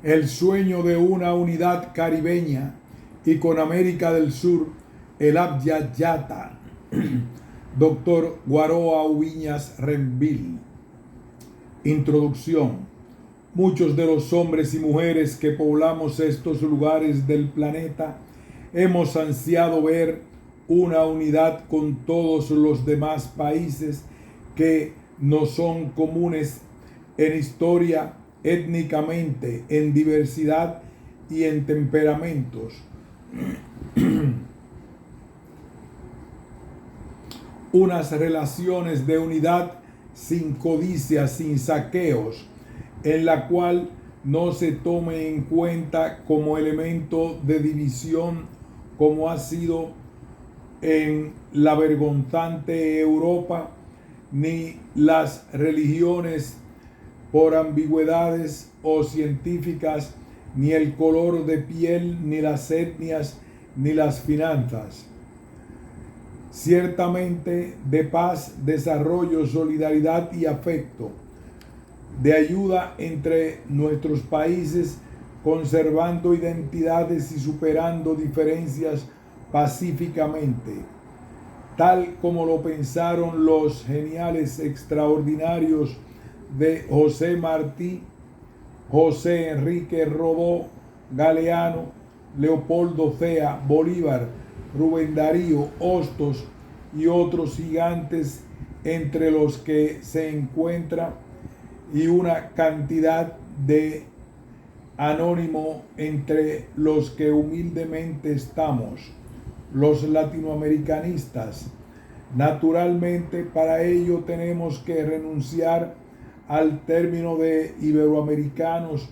el sueño de una unidad caribeña y con América del Sur, el Abya Yata, Dr. Guaroa Ubiñas Renvil. Introducción. Muchos de los hombres y mujeres que poblamos estos lugares del planeta hemos ansiado ver una unidad con todos los demás países que nos son comunes en historia, étnicamente, en diversidad y en temperamentos. Unas relaciones de unidad sin codicia, sin saqueos, en la cual no se tome en cuenta como elemento de división como ha sido en la vergonzante Europa, ni las religiones por ambigüedades o científicas, ni el color de piel, ni las etnias, ni las finanzas. Ciertamente de paz, desarrollo, solidaridad y afecto, de ayuda entre nuestros países, conservando identidades y superando diferencias pacíficamente, tal como lo pensaron los geniales extraordinarios de José Martí, José Enrique Rodó, Galeano, Leopoldo Cea, Bolívar, Rubén Darío, Hostos y otros gigantes, entre los que se encuentra y una cantidad de anónimo entre los que humildemente estamos, los latinoamericanistas. Naturalmente, para ello tenemos que renunciar al término de iberoamericanos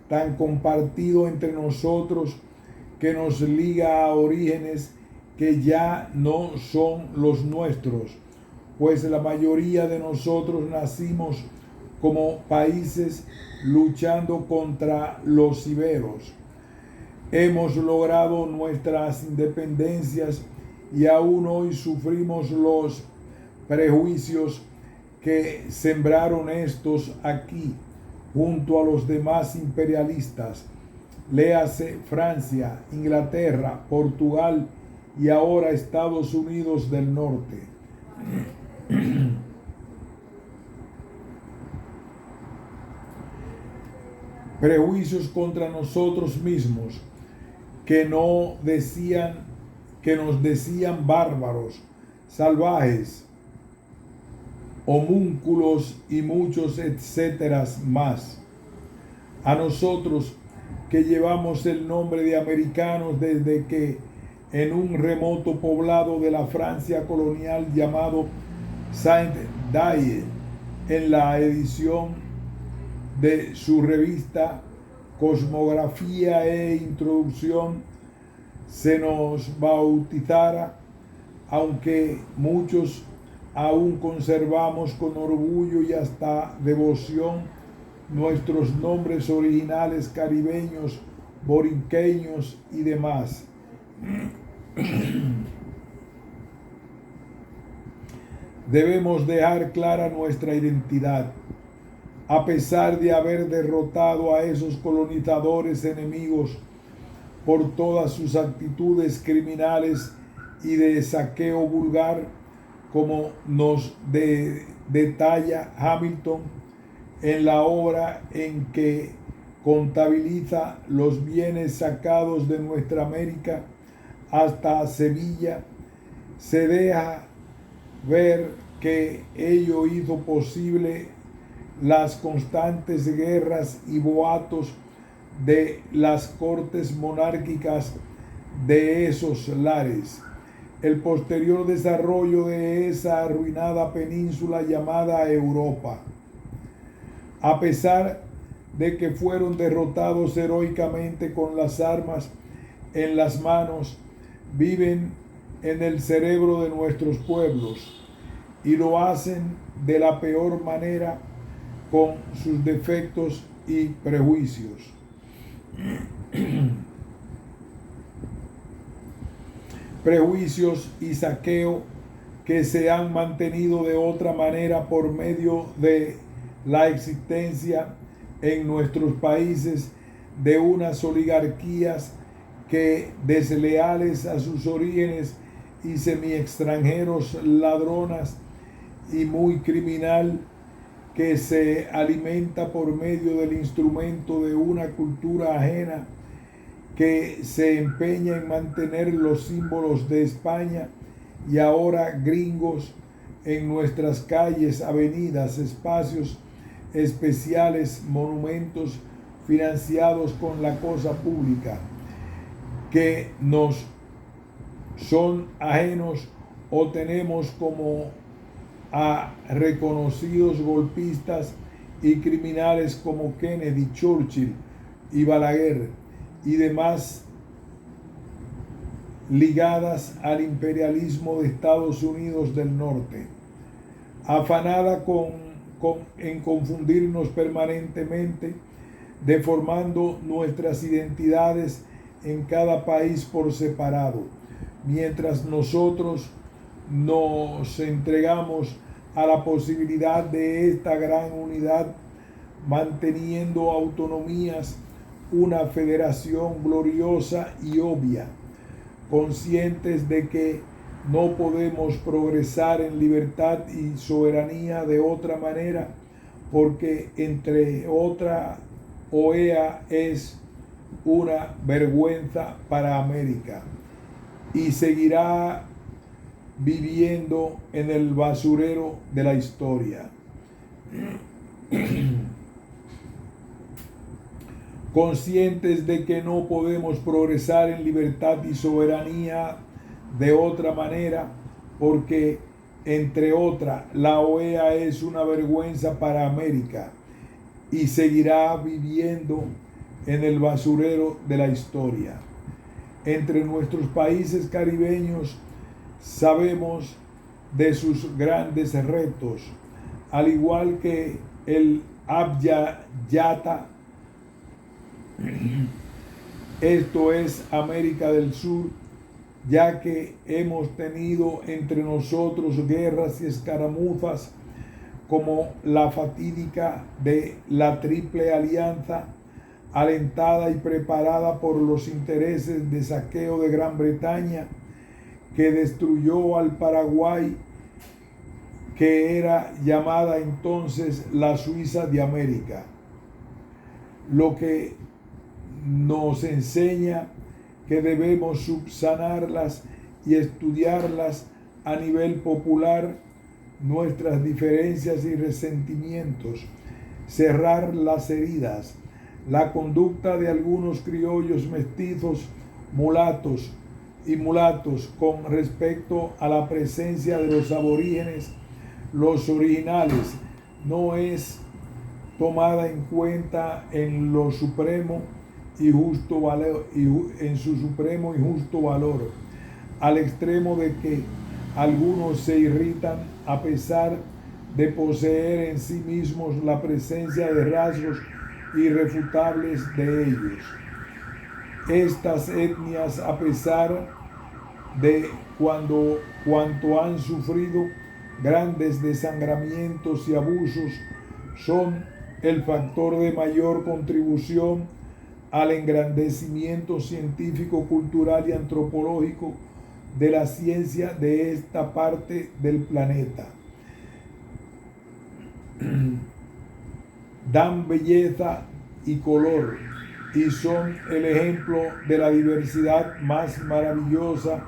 tan compartido entre nosotros, que nos liga a orígenes que ya no son los nuestros, pues la mayoría de nosotros nacimos como países luchando contra los iberos. Hemos logrado nuestras independencias y aún hoy sufrimos los prejuicios que sembraron estos aquí, junto a los demás imperialistas, léase Francia, Inglaterra, Portugal y ahora Estados Unidos del Norte. Prejuicios contra nosotros mismos, que nos decían bárbaros, salvajes, homúnculos y muchos etcétera más. A nosotros, que llevamos el nombre de americanos desde que en un remoto poblado de la Francia colonial llamado Saint-Dié, en la edición de su revista Cosmografía e Introducción, se nos bautizara, aunque muchos aún conservamos con orgullo y hasta devoción nuestros nombres originales caribeños, borinqueños y demás. Debemos dejar clara nuestra identidad. A pesar de haber derrotado a esos colonizadores enemigos por todas sus actitudes criminales y de saqueo vulgar, como nos detalla Hamilton en la obra en que contabiliza los bienes sacados de nuestra América hasta Sevilla, se deja ver que ello hizo posible las constantes guerras y boatos de las cortes monárquicas de esos lares, el posterior desarrollo de esa arruinada península llamada Europa. A pesar de que fueron derrotados heroicamente con las armas en las manos, viven en el cerebro de nuestros pueblos y lo hacen de la peor manera, con sus defectos y prejuicios. Prejuicios y saqueo que se han mantenido de otra manera por medio de la existencia en nuestros países de unas oligarquías que, desleales a sus orígenes y semi-extranjeros, ladronas y muy criminal, que se alimenta por medio del instrumento de una cultura ajena, que se empeña en mantener los símbolos de España y ahora gringos en nuestras calles, avenidas, espacios especiales, monumentos financiados con la cosa pública, que nos son ajenos, o tenemos como a reconocidos golpistas y criminales como Kennedy, Churchill y Balaguer y demás, ligadas al imperialismo de Estados Unidos del Norte, afanada en confundirnos permanentemente, deformando nuestras identidades en cada país por separado, mientras nosotros nos entregamos a la posibilidad de esta gran unidad, manteniendo autonomías, una federación gloriosa y obvia, conscientes de que no podemos progresar en libertad y soberanía de otra manera, porque entre otra OEA es una vergüenza para América y seguirá viviendo en el basurero de la historia. Conscientes de que no podemos progresar en libertad y soberanía de otra manera, porque, entre otra, la OEA es una vergüenza para América y seguirá viviendo en el basurero de la historia. Entre nuestros países caribeños sabemos de sus grandes retos, al igual que el Abya Yata, esto es América del Sur, ya que hemos tenido entre nosotros guerras y escaramuzas como la fatídica de la Triple Alianza, alentada y preparada por los intereses de saqueo de Gran Bretaña, que destruyó al Paraguay, que era llamada entonces la Suiza de América, lo que nos enseña que debemos subsanarlas y estudiarlas a nivel popular, nuestras diferencias y resentimientos, cerrar las heridas, la conducta de algunos criollos mestizos, mulatos y mulatos con respecto a la presencia de los aborígenes, los originales, no es tomada en cuenta en lo supremo y justo valor, en su supremo y justo valor, al extremo de que algunos se irritan a pesar de poseer en sí mismos la presencia de rasgos irrefutables de ellos. Estas etnias, a pesar de cuanto han sufrido grandes desangramientos y abusos, son el factor de mayor contribución al engrandecimiento científico, cultural y antropológico de la ciencia de esta parte del planeta. Dan belleza y color y son el ejemplo de la diversidad más maravillosa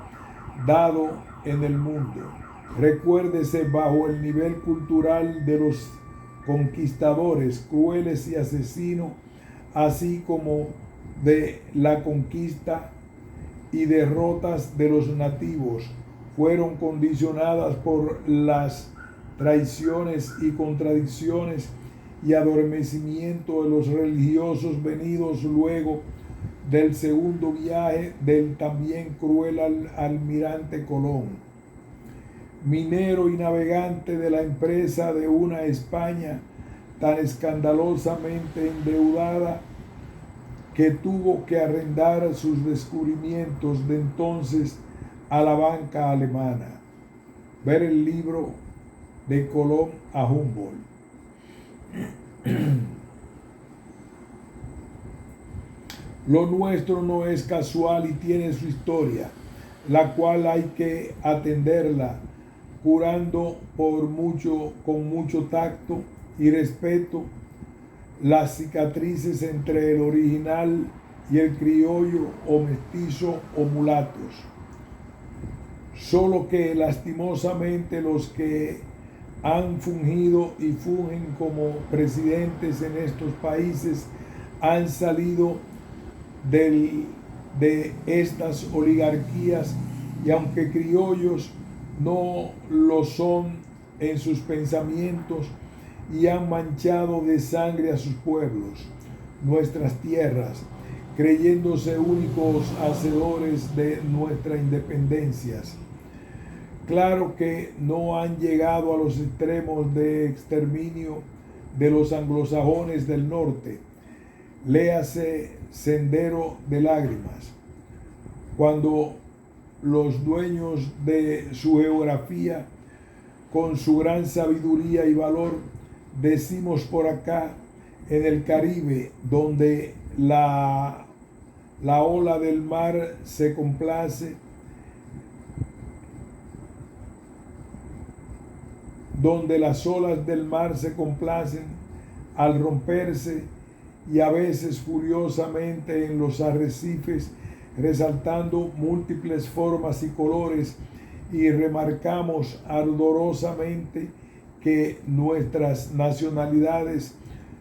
dado en el mundo. Recuérdese, bajo el nivel cultural de los conquistadores crueles y asesinos, así como de la conquista y derrotas de los nativos, fueron condicionadas por las traiciones y contradicciones y adormecimiento de los religiosos venidos luego del segundo viaje del también cruel almirante Colón, minero y navegante de la empresa de una España tan escandalosamente endeudada que tuvo que arrendar sus descubrimientos de entonces a la banca alemana. Ver el libro de Colón a Humboldt. Lo nuestro no es casual y tiene su historia, la cual hay que atenderla, curando con mucho tacto y respeto las cicatrices entre el original y el criollo o mestizo o mulatos. Solo que lastimosamente los que han fungido y fungen como presidentes en estos países han salido de estas oligarquías, y aunque criollos no lo son en sus pensamientos, y han manchado de sangre a sus pueblos, nuestras tierras, creyéndose únicos hacedores de nuestras independencias. Claro que no han llegado a los extremos de exterminio de los anglosajones del norte, léase Sendero de Lágrimas, cuando los dueños de su geografía, con su gran sabiduría y valor, decimos por acá en el Caribe, donde la ola del mar se complace, donde las olas del mar se complacen al romperse y a veces furiosamente en los arrecifes, resaltando múltiples formas y colores, y remarcamos ardorosamente que nuestras nacionalidades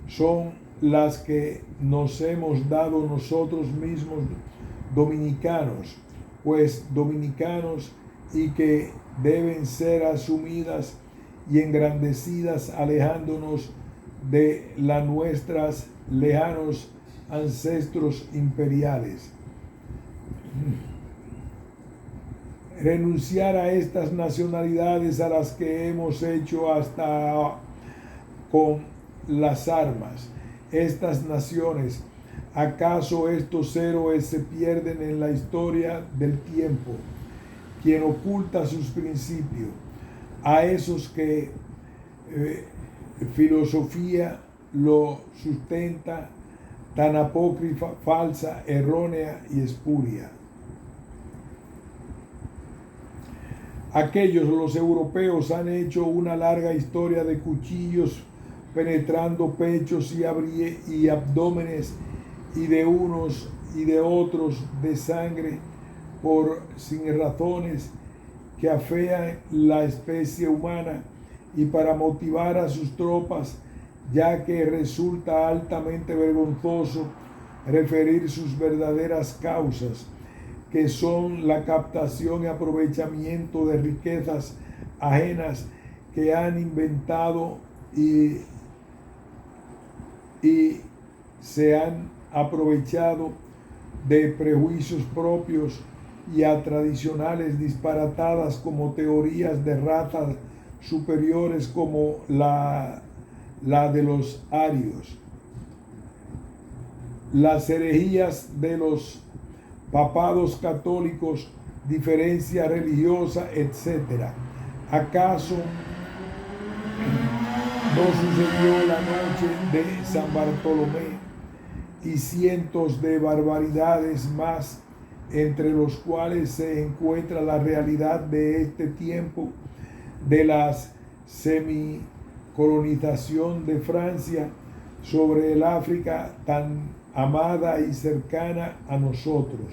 son las que nos hemos dado nosotros mismos, dominicanos, pues dominicanos, y que deben ser asumidas y engrandecidas, alejándonos de las nuestras lejanos ancestros imperiales. Renunciar a estas nacionalidades a las que hemos hecho hasta con las armas, estas naciones, ¿acaso estos héroes se pierden en la historia del tiempo? Quien oculta sus principios, a esos que filosofía lo sustenta, tan apócrifa, falsa, errónea y espuria. Aquellos, los europeos, han hecho una larga historia de cuchillos penetrando pechos y abdómenes, y de unos y de otros, de sangre, por sin razones que afean la especie humana, y para motivar a sus tropas, ya que resulta altamente vergonzoso referir sus verdaderas causas, que son la captación y aprovechamiento de riquezas ajenas que han inventado y se han aprovechado de prejuicios propios y a tradicionales disparatadas como teorías de razas superiores como la de los arios, las herejías de los papados católicos, diferencia religiosa, etc. ¿Acaso no sucedió la noche de San Bartolomé y cientos de barbaridades más, entre los cuales se encuentra la realidad de este tiempo de la semicolonización de Francia sobre el África tan amada y cercana a nosotros?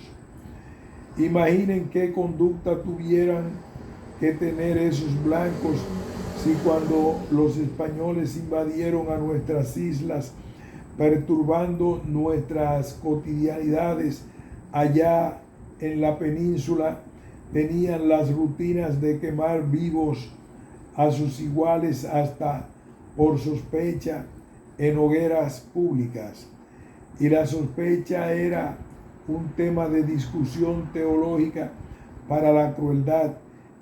Imaginen qué conducta tuvieran que tener esos blancos si cuando los españoles invadieron a nuestras islas, perturbando nuestras cotidianidades allá en la península, tenían las rutinas de quemar vivos a sus iguales hasta por sospecha en hogueras públicas. Y la sospecha era un tema de discusión teológica para la crueldad,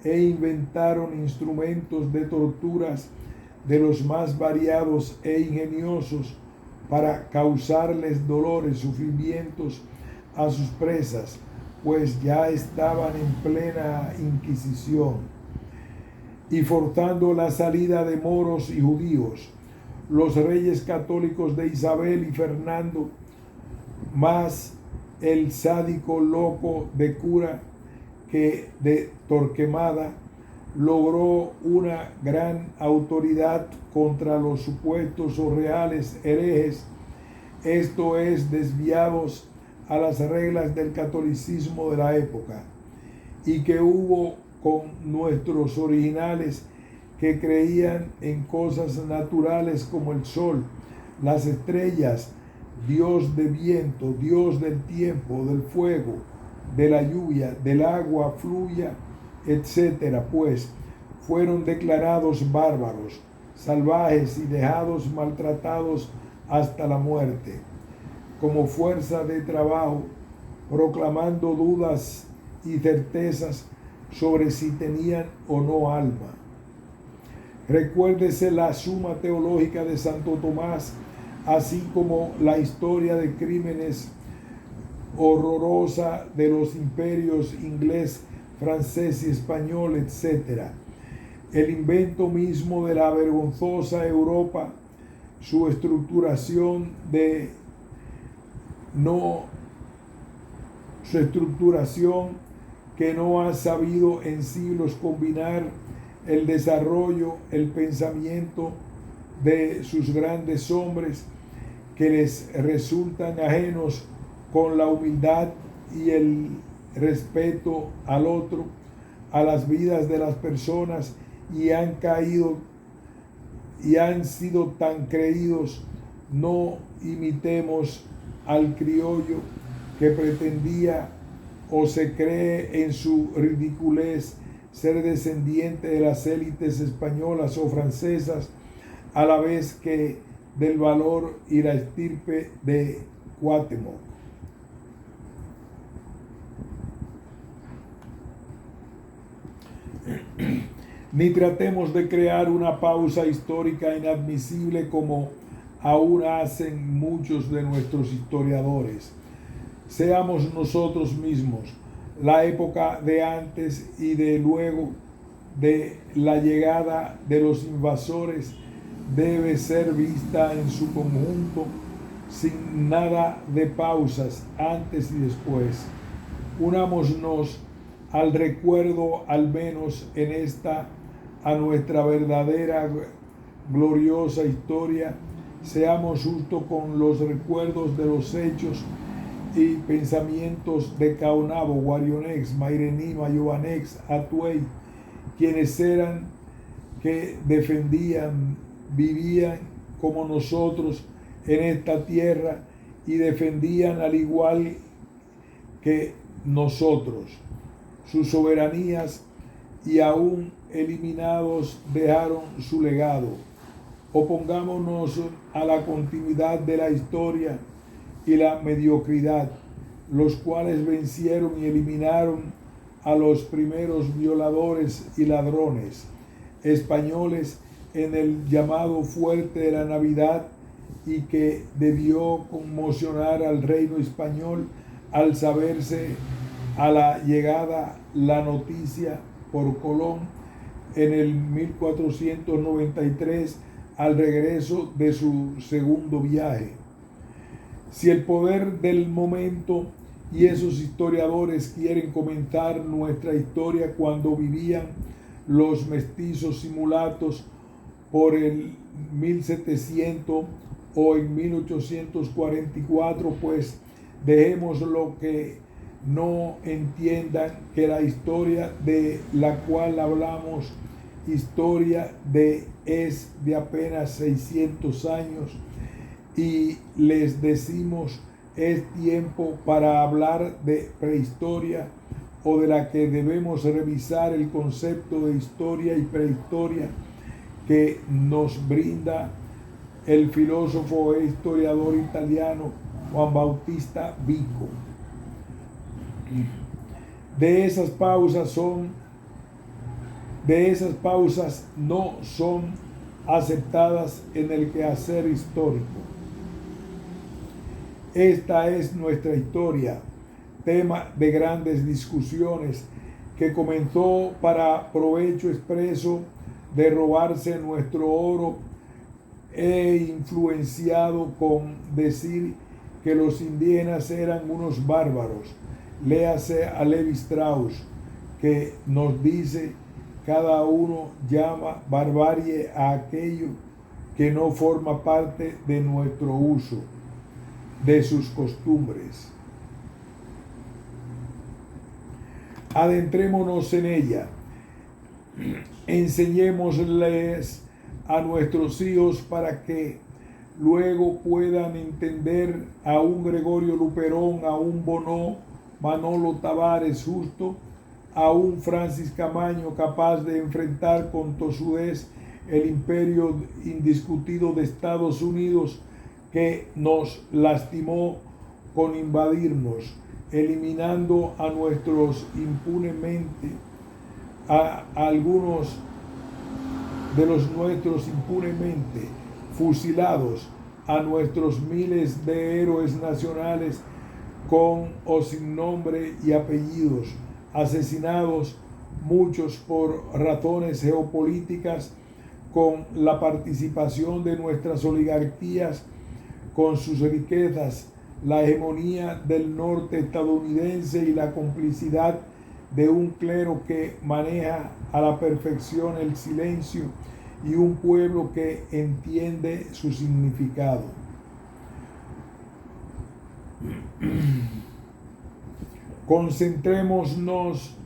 e inventaron instrumentos de torturas de los más variados e ingeniosos para causarles dolores, sufrimientos a sus presas, pues ya estaban en plena Inquisición, y forzando la salida de moros y judíos. Los reyes católicos de Isabel y Fernando, más el sádico loco de cura que de Torquemada logró una gran autoridad contra los supuestos o reales herejes, esto es, desviados a las reglas del catolicismo de la época, y que hubo con nuestros originales que creían en cosas naturales como el sol, las estrellas, Dios de viento, Dios del tiempo, del fuego, de la lluvia, del agua fluya, etcétera, pues fueron declarados bárbaros, salvajes y dejados maltratados hasta la muerte, como fuerza de trabajo, proclamando dudas y certezas sobre si tenían o no alma. Recuérdese la Suma Teológica de Santo Tomás, así como la historia de crímenes horrorosa de los imperios inglés, francés y español, etc. El invento mismo de la vergonzosa Europa, su estructuración que no ha sabido en siglos combinar el desarrollo, el pensamiento de sus grandes hombres que les resultan ajenos con la humildad y el respeto al otro, a las vidas de las personas, y han caído y han sido tan creídos. No imitemos al criollo que pretendía o se cree en su ridiculez ser descendiente de las élites españolas o francesas, a la vez que del valor y la estirpe de Cuauhtémoc. Ni tratemos de crear una pausa histórica inadmisible como aún hacen muchos de nuestros historiadores. Seamos nosotros mismos. La época de antes y de luego de la llegada de los invasores debe ser vista en su conjunto, sin nada de pausas antes y después. Unámonos al recuerdo, al menos en esta, a nuestra verdadera gloriosa historia. Seamos justos con los recuerdos de los hechos y pensamientos de Caonabo, Guarionex, Mairení, Mayobanex, Atuey, quienes eran que defendían, vivían como nosotros en esta tierra y defendían al igual que nosotros sus soberanías, y aún eliminados dejaron su legado. Opongámonos a la continuidad de la historia y la mediocridad, los cuales vencieron y eliminaron a los primeros violadores y ladrones españoles en el llamado fuerte de la Navidad, y que debió conmocionar al reino español al saberse a la llegada la noticia por Colón en el 1493 al regreso de su segundo viaje. Si el poder del momento y esos historiadores quieren comentar nuestra historia cuando vivían los mestizos simulatos por el 1700 o en 1844, pues dejemos lo que no entiendan que la historia de la cual hablamos, es de apenas 600 años, y les decimos es tiempo para hablar de prehistoria, o de la que debemos revisar el concepto de historia y prehistoria que nos brinda el filósofo e historiador italiano Juan Bautista Vico. De esas pausas no son aceptadas en el quehacer histórico. Esta es nuestra historia, tema de grandes discusiones, que comenzó para provecho expreso de robarse nuestro oro, e influenciado con decir que los indígenas eran unos bárbaros. Léase a Levi Strauss, que nos dice: cada uno llama barbarie a aquello que no forma parte de nuestro uso, de sus costumbres. Adentrémonos en ella. Enseñémosles a nuestros hijos para que luego puedan entender a un Gregorio Luperón, a un Bonó, Manolo Tavares Justo, a un Francis Camaño capaz de enfrentar con tosudez el imperio indiscutido de Estados Unidos que nos lastimó con invadirnos, eliminando a nuestros impunemente, a algunos de los nuestros impunemente, fusilados, a nuestros miles de héroes nacionales con o sin nombre y apellidos, asesinados muchos por razones geopolíticas, con la participación de nuestras oligarquías, con sus riquezas, la hegemonía del norte estadounidense y la complicidad de un clero que maneja a la perfección el silencio y un pueblo que entiende su significado. Concentrémonos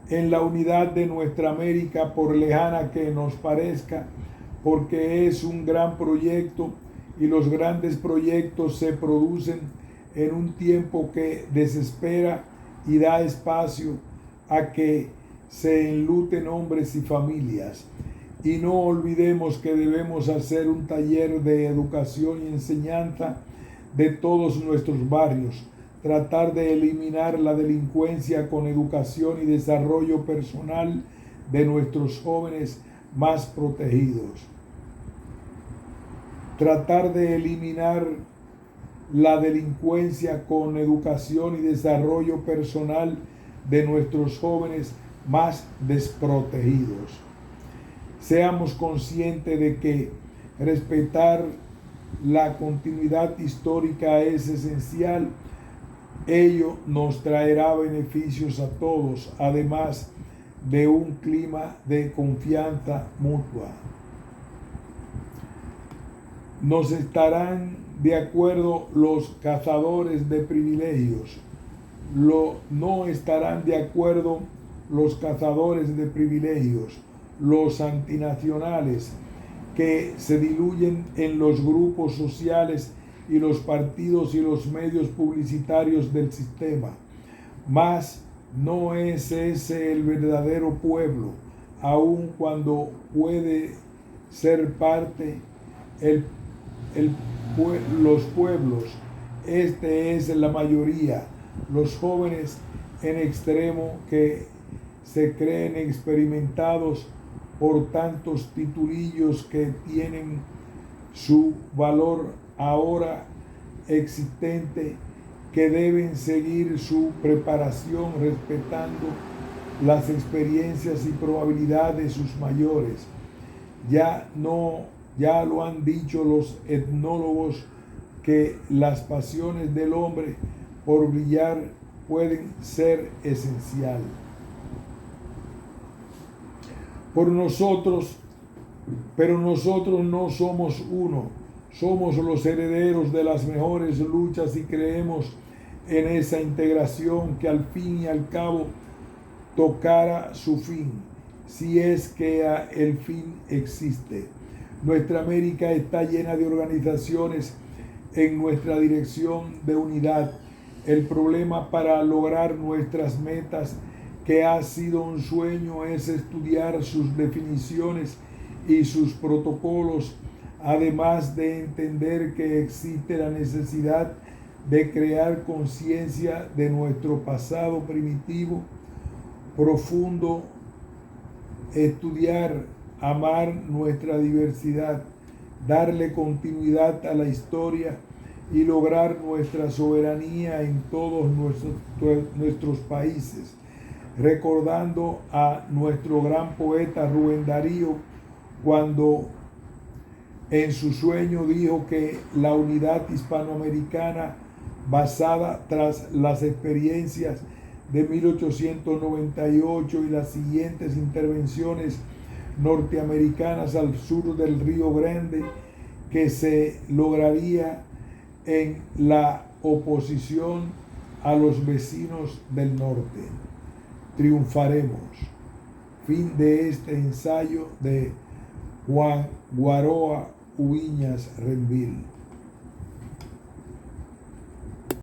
en la unidad de nuestra América, por lejana que nos parezca, porque es un gran proyecto y los grandes proyectos se producen en un tiempo que desespera y da espacio a que se enluten hombres y familias. Y no olvidemos que debemos hacer un taller de educación y enseñanza de todos nuestros barrios, tratar de eliminar la delincuencia con educación y desarrollo personal de nuestros jóvenes más protegidos. Tratar de eliminar la delincuencia con educación y desarrollo personal de nuestros jóvenes más desprotegidos. Seamos conscientes de que respetar la continuidad histórica es esencial. Ello nos traerá beneficios a todos, además de un clima de confianza mutua. Nos estarán de acuerdo los cazadores de privilegios. No estarán de acuerdo los cazadores de privilegios, los antinacionales que se diluyen en los grupos sociales y los partidos y los medios publicitarios del sistema. Mas no es ese el verdadero pueblo, aun cuando puede ser parte los pueblos. Este es la mayoría, los jóvenes en extremo que se creen experimentados por tantos titulillos que tienen su valor ahora existente, que deben seguir su preparación respetando las experiencias y probabilidades de sus mayores. Ya lo han dicho los etnólogos, que las pasiones del hombre por brillar pueden ser esencial. Pero nosotros no somos uno, somos los herederos de las mejores luchas y creemos en esa integración que al fin y al cabo tocará su fin, si es que el fin existe. Nuestra América está llena de organizaciones en nuestra dirección de unidad. El problema para lograr nuestras metas, que ha sido un sueño, es estudiar sus definiciones y sus protocolos, además de entender que existe la necesidad de crear conciencia de nuestro pasado primitivo, profundo, estudiar, amar nuestra diversidad, darle continuidad a la historia y lograr nuestra soberanía en todos nuestros países, recordando a nuestro gran poeta Rubén Darío, cuando En su sueño dijo que la unidad hispanoamericana basada tras las experiencias de 1898 y las siguientes intervenciones norteamericanas al sur del Río Grande, que se lograría en la oposición a los vecinos del norte. Triunfaremos. Fin de este ensayo de Juan Guaroa Ubiñas Renvil.